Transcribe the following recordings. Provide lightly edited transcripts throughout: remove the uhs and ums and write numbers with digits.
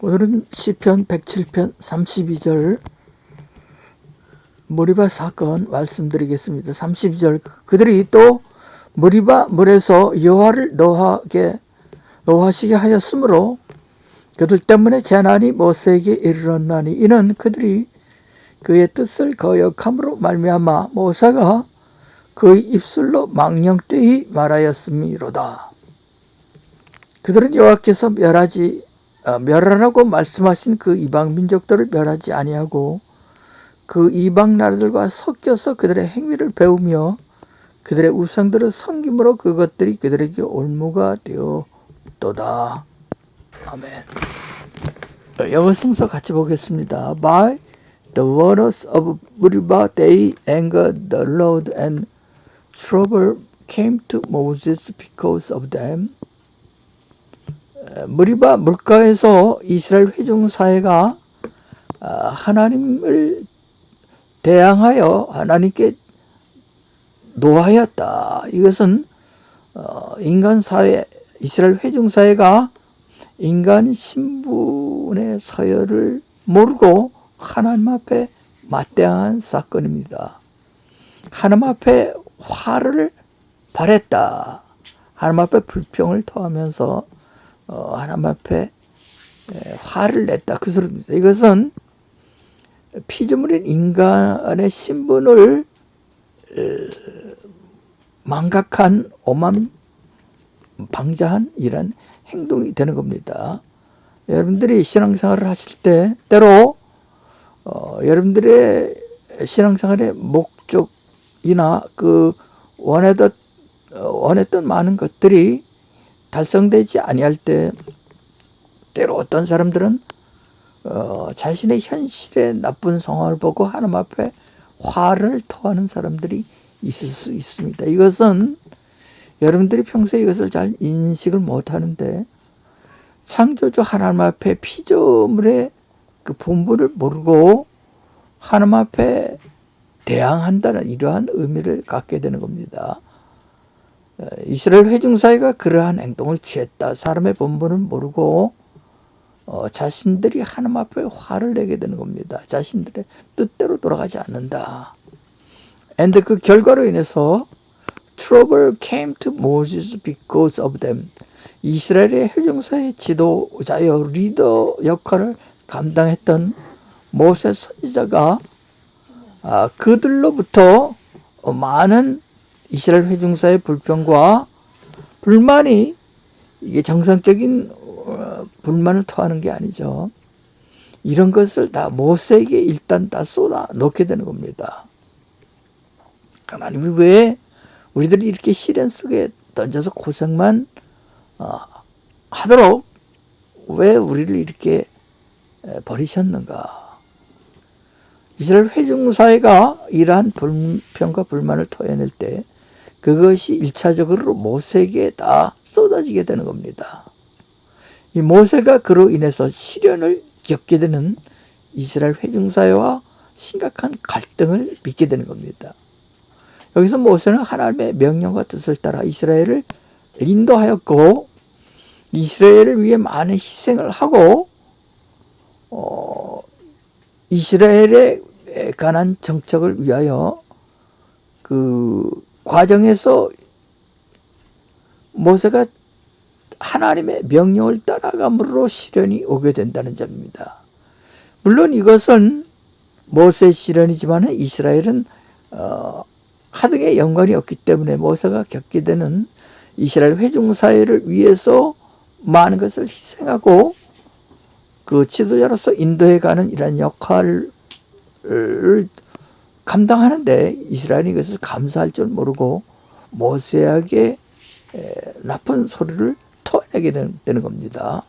오늘은 시편 107편 32절 머리바 사건 말씀드리겠습니다. 32절 그들이 또 머리바 물에서 여호와를 노하시게 하였으므로 그들 때문에 재난이 모세에게 이르렀나니 이는 그들이 그의 뜻을 거역함으로 말미암아 모세가 그의 입술로 망령되이 말하였음이로다. 그들은 여호와께서 멸하라고 말씀하신 그 이방 민족들을 멸하지 아니하고 그 이방 나라들과 섞여서 그들의 행위를 배우며 그들의 우상들을 섬김으로 그것들이 그들에게 올무가 되었도다. 아멘. 영어 성서 같이 보겠습니다. By the waters of Meribah they angered the Lord and trouble came to Moses because of them. 머리바 물가에서 이스라엘 회중사회가 하나님을 대항하여 하나님께 노하였다. 이것은 인간사회, 이스라엘 회중사회가 인간 신분의 서열을 모르고 하나님 앞에 맞대항한 사건입니다. 하나님 앞에 화를 발했다. 하나님 앞에 불평을 토하면서 하나님 앞에 화를 냈다. 그 소리입니다. 이것은 피조물인 인간의 신분을 망각한 오만 방자한 이런 행동이 되는 겁니다. 여러분들이 신앙생활을 하실 때 때로 여러분들의 신앙생활의 목적이나 그 원했던 많은 것들이 달성되지 아니할 때 때로 어떤 사람들은 자신의 현실의 나쁜 상황을 보고 하나님 앞에 화를 토하는 사람들이 있을 수 있습니다. 이것은 여러분들이 평소에 이것을 잘 인식을 못하는데 창조주 하나님 앞에 피조물의 그 본분을 모르고 하나님 앞에 대항한다는 이러한 의미를 갖게 되는 겁니다. 이스라엘 회중사회가 그러한 행동을 취했다. 사람의 본분을 모르고 자신들이 하나님 앞에 화를 내게 되는 겁니다. 자신들의 뜻대로 돌아가지 않는다. And 그 결과로 인해서 trouble came to Moses because of them. 이스라엘의 회중사의 지도자여 리더 역할을 감당했던 모세 선지자가 그들로부터 많은 이스라엘 회중사의 불평과 불만이 이게 정상적인 불만을 토하는 게 아니죠. 이런 것을 다 모세에게 일단 다 쏟아 놓게 되는 겁니다. 하나님이 왜 우리들이 이렇게 시련 속에 던져서 고생만 하도록 왜 우리를 이렇게 버리셨는가? 이스라엘 회중사회가 이러한 불평과 불만을 토해낼 때 그것이 1차적으로 모세에게 다 쏟아지게 되는 겁니다. 이 모세가 그로 인해서 시련을 겪게 되는 이스라엘 회중사회와 심각한 갈등을 빚게 되는 겁니다. 여기서 모세는 하나님의 명령과 뜻을 따라 이스라엘을 인도하였고 이스라엘을 위해 많은 희생을 하고 이스라엘에 관한 정책을 위하여 그 과정에서 모세가 하나님의 명령을 따라감으로 시련이 오게 된다는 점입니다. 물론 이것은 모세의 시련이지만 이스라엘은 하등의 연관이 없기 때문에 모세가 겪게 되는 이스라엘 회중사회를 위해서 많은 것을 희생하고 그 지도자로서 인도해가는 이런 역할을 감당하는데 이스라엘이 이것을 감사할 줄 모르고 모세에게 나쁜 소리를 토해내게 되는 겁니다.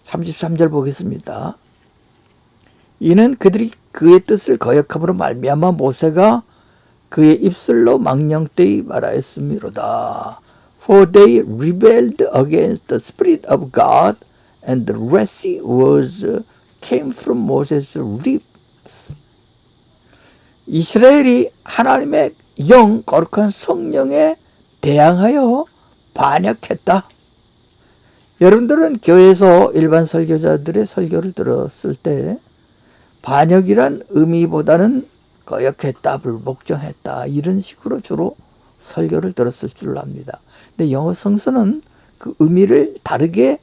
33절 보겠습니다. 이는 그들이 그의 뜻을 거역함으로 말미암아 모세가 그의 입술로 망령되이 말하였음이로다. For they rebelled against the Spirit of God and the wrath words came from Moses' lips. 이스라엘이 하나님의 영, 거룩한 성령에 대항하여 반역했다. 여러분들은 교회에서 일반 설교자들의 설교를 들었을 때 반역이란 의미보다는 거역했다, 불복종했다 이런 식으로 주로 설교를 들었을 줄 압니다. 근데 영어 성서는 그 의미를 다르게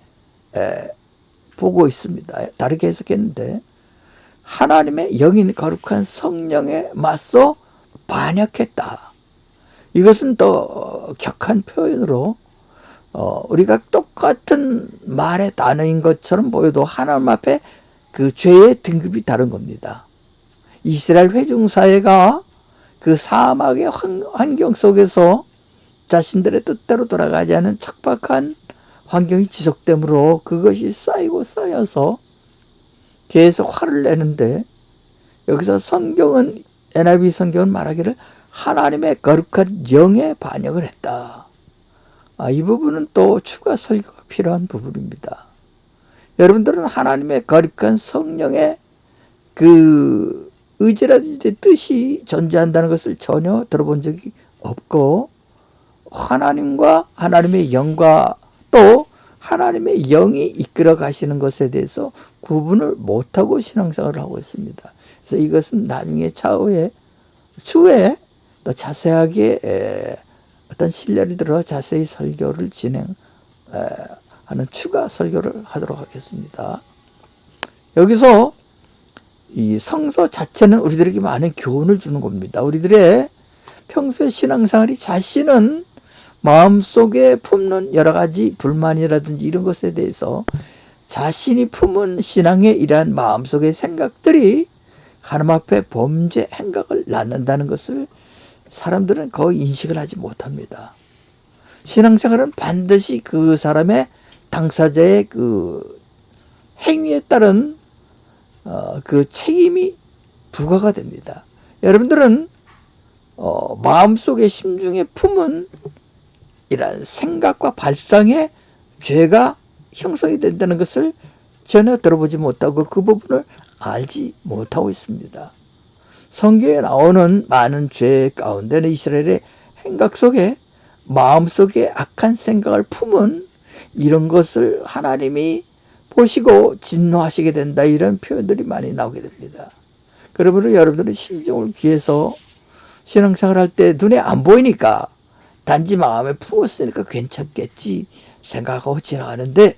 보고 있습니다. 다르게 해석했는데 하나님의 영인 거룩한 성령에 맞서 반역했다. 이것은 더 격한 표현으로 우리가 똑같은 말의 단어인 것처럼 보여도 하나님 앞에 그 죄의 등급이 다른 겁니다. 이스라엘 회중사회가 그 사막의 환경 속에서 자신들의 뜻대로 돌아가지 않은 척박한 환경이 지속되므로 그것이 쌓이고 쌓여서 계속 화를 내는데, 여기서 성경은 NIV 성경은 말하기를 하나님의 거룩한 영에 반역을 했다. 이 부분은 또 추가 설교가 필요한 부분입니다. 여러분들은 하나님의 거룩한 성령의 그 의지라든지 뜻이 존재한다는 것을 전혀 들어본 적이 없고, 하나님과 하나님의 영과 또 하나님의 영이 이끌어 가시는 것에 대해서 구분을 못하고 신앙생활을 하고 있습니다. 그래서 이것은 나중에 추후에 더 자세하게 어떤 신뢰를 들어 자세히 설교를 진행하는 추가 설교를 하도록 하겠습니다. 여기서 이 성서 자체는 우리들에게 많은 교훈을 주는 겁니다. 우리들의 평소의 신앙생활이 자신은 마음속에 품는 여러 가지 불만이라든지 이런 것에 대해서 자신이 품은 신앙의 이러한 마음속의 생각들이 하나님 앞에 범죄 행각을 낳는다는 것을 사람들은 거의 인식을 하지 못합니다. 신앙생활은 반드시 그 사람의 당사자의 그 행위에 따른 그 책임이 부과가 됩니다. 여러분들은 마음속에 심중에 품은 이런 생각과 발상에 죄가 형성이 된다는 것을 전혀 들어보지 못하고 그 부분을 알지 못하고 있습니다. 성경에 나오는 많은 죄 가운데는 이스라엘의 행각 속에 마음속에 악한 생각을 품은 이런 것을 하나님이 보시고 진노하시게 된다, 이런 표현들이 많이 나오게 됩니다. 그러므로 여러분들은 신중을 기해서 신앙생활 할 때 눈에 안 보이니까 단지 마음에 품었으니까 괜찮겠지 생각하고 지나가는데,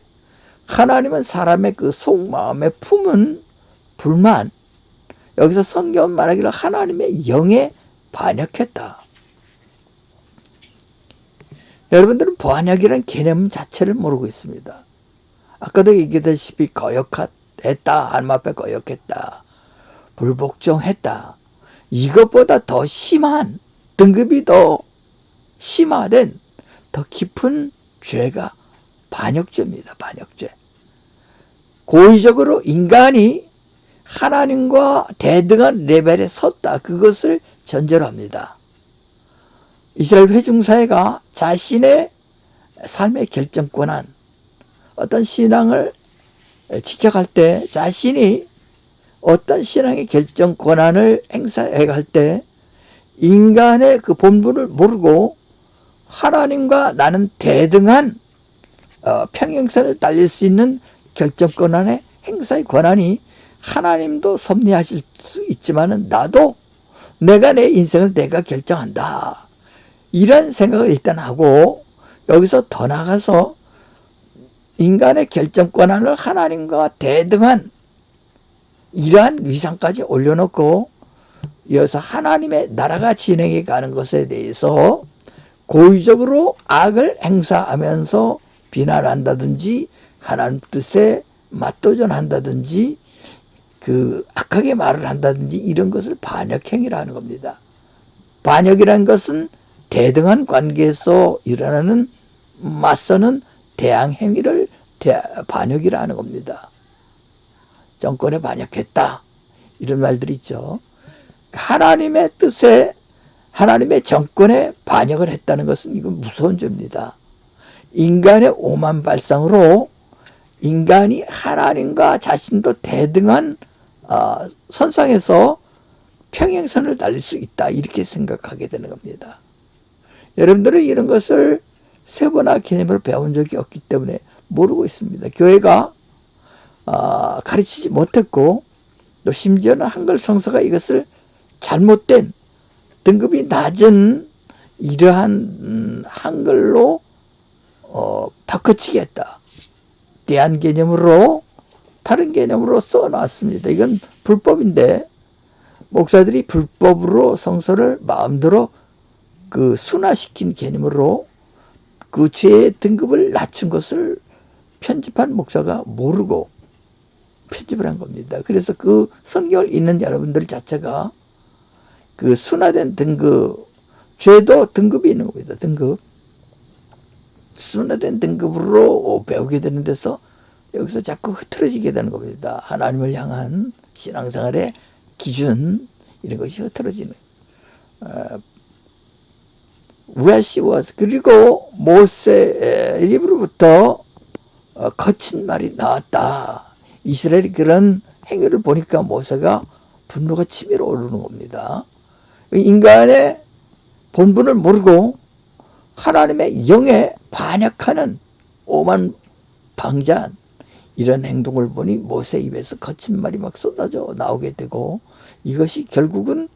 하나님은 사람의 그 속마음에 품은 불만, 여기서 성경은 말하기를 하나님의 영에 반역했다. 여러분들은 반역이라는 개념 자체를 모르고 있습니다. 아까도 얘기했다시피 거역했다, 하나님 앞에 거역했다, 불복종했다, 이것보다 더 심한, 등급이 더 심화된 더 깊은 죄가 반역죄입니다. 반역죄. 고의적으로 인간이 하나님과 대등한 레벨에 섰다, 그것을 전제로 합니다. 이스라엘 회중사회가 자신의 삶의 결정권한 어떤 신앙을 지켜갈 때, 자신이 어떤 신앙의 결정 권한을 행사해 갈 때 인간의 그 본분을 모르고 하나님과 나는 대등한 평행선을 달릴 수 있는 결정 권한의 행사의 권한이, 하나님도 섭리하실 수 있지만은 나도 내가 내 인생을 내가 결정한다, 이런 생각을 일단 하고, 여기서 더 나가서 인간의 결정 권한을 하나님과 대등한 이러한 위상까지 올려놓고, 여기서 하나님의 나라가 진행해 가는 것에 대해서 고의적으로 악을 행사하면서 비난한다든지 하나님 뜻에 맞도전한다든지 그 악하게 말을 한다든지 이런 것을 반역행위라는 겁니다. 반역이라는 것은 대등한 관계에서 일어나는 맞서는 대항행위를 반역이라는 겁니다. 정권에 반역했다, 이런 말들이 있죠. 하나님의 뜻에, 하나님의 정권에 반역을 했다는 것은 이건 무서운 죄입니다. 인간의 오만 발상으로 인간이 하나님과 자신도 대등한 선상에서 평행선을 달릴 수 있다, 이렇게 생각하게 되는 겁니다. 여러분들은 이런 것을 세번화 개념으로 배운 적이 없기 때문에 모르고 있습니다. 교회가 가르치지 못했고 또 심지어는 한글 성서가 이것을 잘못된 등급이 낮은 이러한 한글로 바꿔치기 했다. 대한 개념으로 다른 개념으로 써놨습니다. 이건 불법인데 목사들이 불법으로 성서를 마음대로 그 순화시킨 개념으로 그 죄의 등급을 낮춘 것을 편집한 목사가 모르고 편집을 한 겁니다. 그래서 그 성경을 읽는 여러분들 자체가 그 순화된 등급, 죄도 등급이 있는 겁니다. 등급. 순화된 등급으로 배우게 되는 데서 여기서 자꾸 흐트러지게 되는 겁니다. 하나님을 향한 신앙생활의 기준, 이런 것이 흐트러지는. Where she was. 그리고 모세 입으로부터 거친 말이 나왔다. 이스라엘이 그런 행위를 보니까 모세가 분노가 치밀어 오르는 겁니다. 인간의 본분을 모르고 하나님의 영에 반역하는 오만 방자한 이런 행동을 보니 모세 입에서 거친 말이 막 쏟아져 나오게 되고 이것이 결국은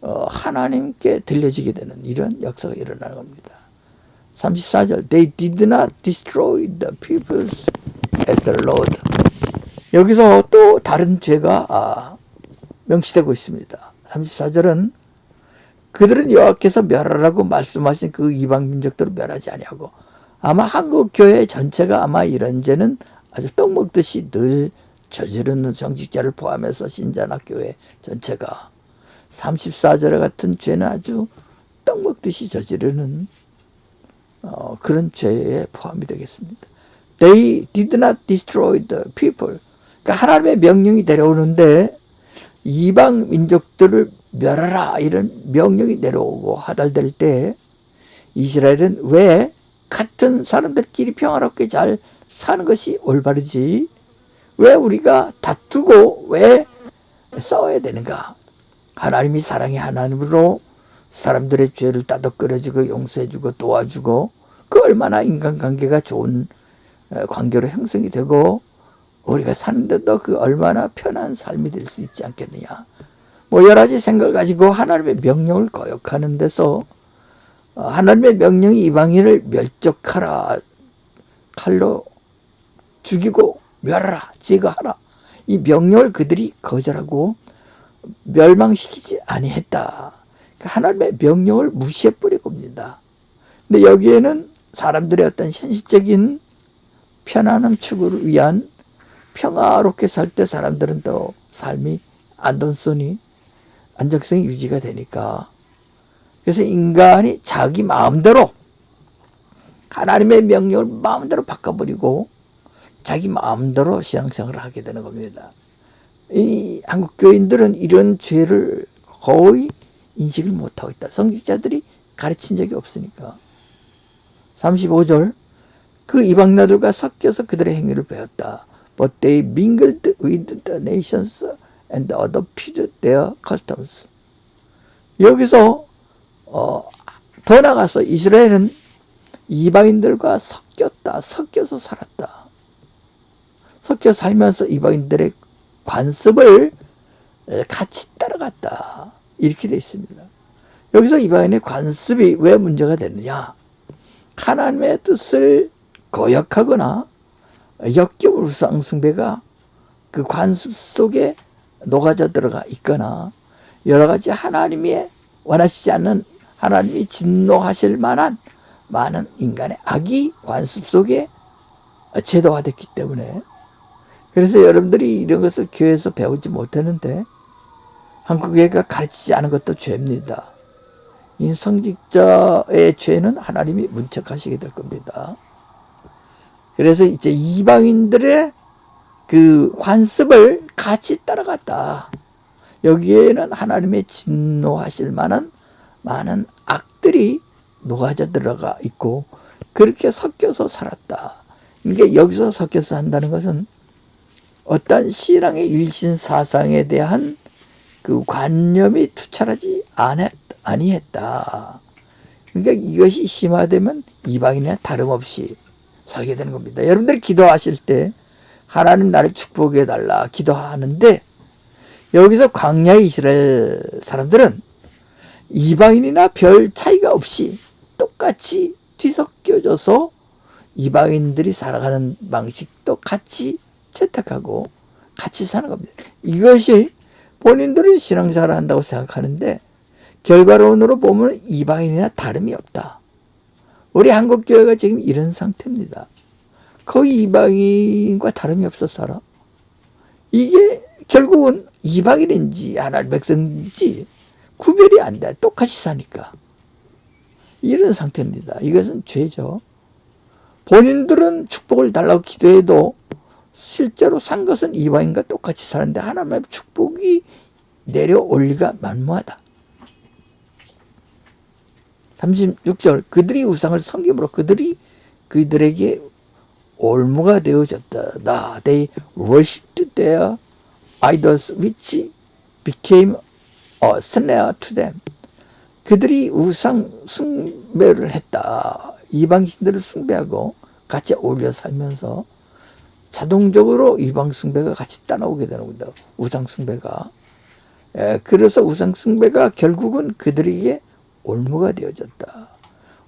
하나님께 들려지게 되는 이런 역사가 일어나는 겁니다. 34절 They did not destroy the peoples as the Lord. 여기서 또 다른 죄가 명시되고 있습니다. 34절은 그들은 여호와께서 멸하라고 말씀하신 그 이방 민족들을 멸하지 아니하고, 아마 한국 교회 전체가 아마 이런 죄는 아주 떡 먹듯이 늘 저지르는 성직자를 포함해서 신자나 교회 전체가 34절 같은 죄는 아주 떡 먹듯이 저지르는 그런 죄에 포함이 되겠습니다. They did not destroy the people. 그러니까 하나님의 명령이 내려오는데 이방 민족들을 멸하라 이런 명령이 내려오고 하달될 때 이스라엘은 왜 같은 사람들끼리 평화롭게 잘 사는 것이 올바르지 왜 우리가 다투고 왜 싸워야 되는가? 하나님이 사랑의 하나님으로 사람들의 죄를 따덕거려주고 용서해주고 도와주고 그 얼마나 인간관계가 좋은 관계로 형성이 되고 우리가 사는데도 그 얼마나 편한 삶이 될 수 있지 않겠느냐. 뭐 여러 가지 생각을 가지고 하나님의 명령을 거역하는 데서 하나님의 명령이 이방인을 멸족하라, 칼로 죽이고 멸하라, 제거하라, 이 명령을 그들이 거절하고 멸망시키지 아니했다. 하나님의 명령을 무시해버릴 겁니다. 근데 여기에는 사람들의 어떤 현실적인 편안함 추구를 위한 평화롭게 살 때 사람들은 또 삶이 안정성이 유지가 되니까 그래서 인간이 자기 마음대로 하나님의 명령을 마음대로 바꿔버리고 자기 마음대로 신앙생활을 하게 되는 겁니다. 이 한국 교인들은 이런 죄를 거의 인식을 못하고 있다. 성직자들이 가르친 적이 없으니까. 35절 그 이방나들과 섞여서 그들의 행위를 배웠다. But they mingled with the nations and adopted their customs. 여기서 더 나가서 이스라엘은 이방인들과 섞여서 살았다. 섞여 살면서 이방인들의 관습을 같이 따라갔다. 이렇게 되어 있습니다. 여기서 이방인의 관습이 왜 문제가 되느냐? 하나님의 뜻을 거역하거나 역겨운 우상숭배가 그 관습 속에 녹아져 들어가 있거나 여러 가지 하나님이 원하시지 않는 하나님이 진노하실 만한 많은 인간의 악이 관습 속에 제도화됐기 때문에 그래서 여러분들이 이런 것을 교회에서 배우지 못했는데 한국교회가 가르치지 않은 것도 죄입니다. 이 성직자의 죄는 하나님이 문책하시게 될 겁니다. 그래서 이제 이방인들의 그 관습을 같이 따라갔다. 여기에는 하나님의 진노하실 만한 많은 악들이 녹아져 들어가 있고 그렇게 섞여서 살았다. 그러니까 여기서 섞여서 산다는 것은 어떤 신앙의 일신 사상에 대한 그 관념이 투철하지 아니했다. 그러니까 이것이 심화되면 이방인이나 다름없이 살게 되는 겁니다. 여러분들이 기도하실 때 하나님 나를 축복해 달라 기도하는데, 여기서 광야 이스라엘 사람들은 이방인이나 별 차이가 없이 똑같이 뒤섞여져서 이방인들이 살아가는 방식도 같이 채택하고 같이 사는 겁니다. 이것이 본인들이 신앙생활을 한다고 생각하는데 결과론으로 보면 이방인이나 다름이 없다. 우리 한국교회가 지금 이런 상태입니다. 거의 이방인과 다름이 없어 살아. 이게 결국은 이방인인지 하나님 백성인지 구별이 안 돼. 똑같이 사니까. 이런 상태입니다. 이것은 죄죠. 본인들은 축복을 달라고 기도해도 실제로 산 것은 이방인과 똑같이 사는데 하나님의 축복이 내려올 리가 만무하다. 36절, 그들이 우상을 섬김으로 그들에게 올무가 되어졌다. They worshipped their idols which became a snare to them. 그들이 우상 숭배를 했다. 이방신들을 숭배하고 같이 어울려 살면서 자동적으로 이방 숭배가 같이 따라오게 되는 겁니다. 우상 숭배가. 그래서 우상 숭배가 결국은 그들에게 올무가 되어졌다.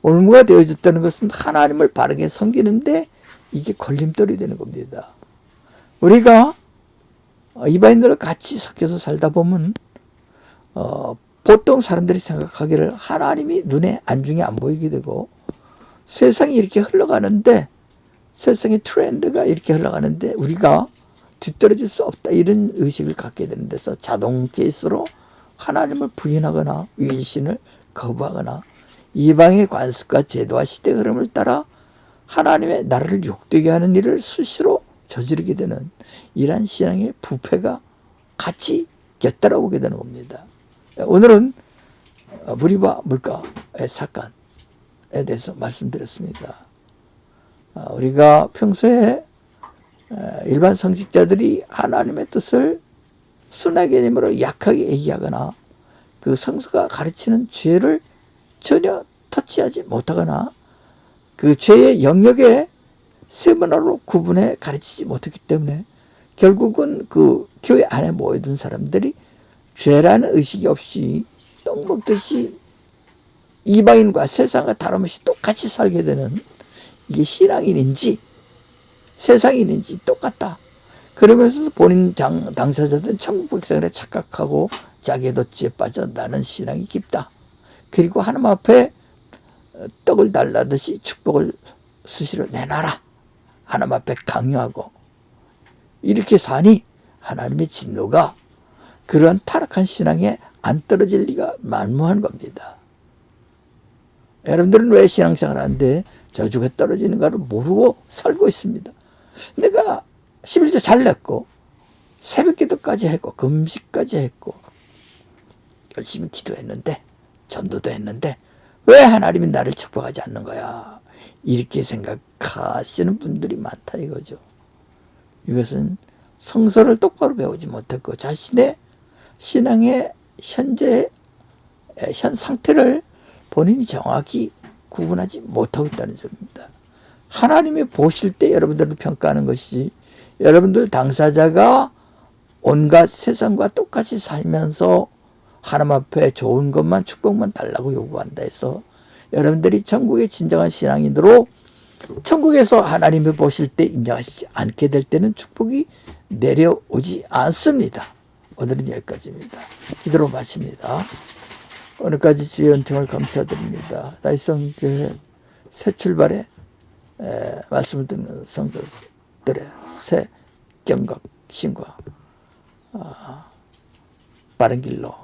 올무가 되어졌다는 것은 하나님을 바르게 섬기는데 이게 걸림돌이 되는 겁니다. 우리가 이방인들과 같이 섞여서 살다 보면 보통 사람들이 생각하기를 하나님이 눈에 안중에 안 보이게 되고 세상이 이렇게 흘러가는데, 세상의 트렌드가 이렇게 흘러가는데 우리가 뒤떨어질 수 없다, 이런 의식을 갖게 되는 데서 자동 케이스로 하나님을 부인하거나 위신을 거부하거나 이방의 관습과 제도와 시대 흐름을 따라 하나님의 나라를 욕되게 하는 일을 수시로 저지르게 되는 이러한 신앙의 부패가 같이 곁따라오게 되는 겁니다. 오늘은 무리바 물가의 사건에 대해서 말씀드렸습니다. 우리가 평소에 일반 성직자들이 하나님의 뜻을 순화 개념으로 약하게 얘기하거나 그 성서가 가르치는 죄를 전혀 터치하지 못하거나 그 죄의 영역에 세분화로 구분해 가르치지 못했기 때문에 결국은 그 교회 안에 모여든 사람들이 죄라는 의식이 없이 떡 먹듯이 이방인과 세상과 다름없이 똑같이 살게 되는, 이게 신앙인인지 세상인인지 똑같다. 그러면서 본인 당사자들은 천국 백성이라 착각하고 자기의 도취에 빠져 나는 신앙이 깊다. 그리고 하나님 앞에 떡을 달라듯이 축복을 수시로 내놔라. 하나님 앞에 강요하고 이렇게 사니 하나님의 진노가 그러한 타락한 신앙에 안 떨어질 리가 만무한 겁니다. 여러분들은 왜 신앙생활 하는데 저주가 떨어지는가를 모르고 살고 있습니다. 내가 11조 잘 냈고 새벽기도까지 했고 금식까지 했고 열심히 기도했는데 전도도 했는데 왜 하나님이 나를 축복하지 않는 거야? 이렇게 생각하시는 분들이 많다 이거죠. 이것은 성서를 똑바로 배우지 못했고 자신의 신앙의 현 상태를 본인이 정확히 구분하지 못하고 있다는 점입니다. 하나님이 보실 때 여러분들을 평가하는 것이지, 여러분들 당사자가 온갖 세상과 똑같이 살면서 하나님 앞에 좋은 것만 축복만 달라고 요구한다 해서 여러분들이 천국의 진정한 신앙인으로 천국에서 하나님이 보실 때 인정하시지 않게 될 때는 축복이 내려오지 않습니다. 오늘은 여기까지입니다. 기도로 마칩니다. 오늘까지 주의 은총을 감사드립니다. 다이성교회 새 출발에 말씀을 듣는 성도들의 새 경각심과 바른 길로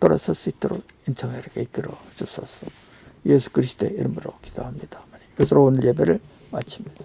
돌아설 수 있도록 인청하게 이끌어 주소서. 예수 그리스도의 이름으로 기도합니다. 이것으로 오늘 예배를 마칩니다.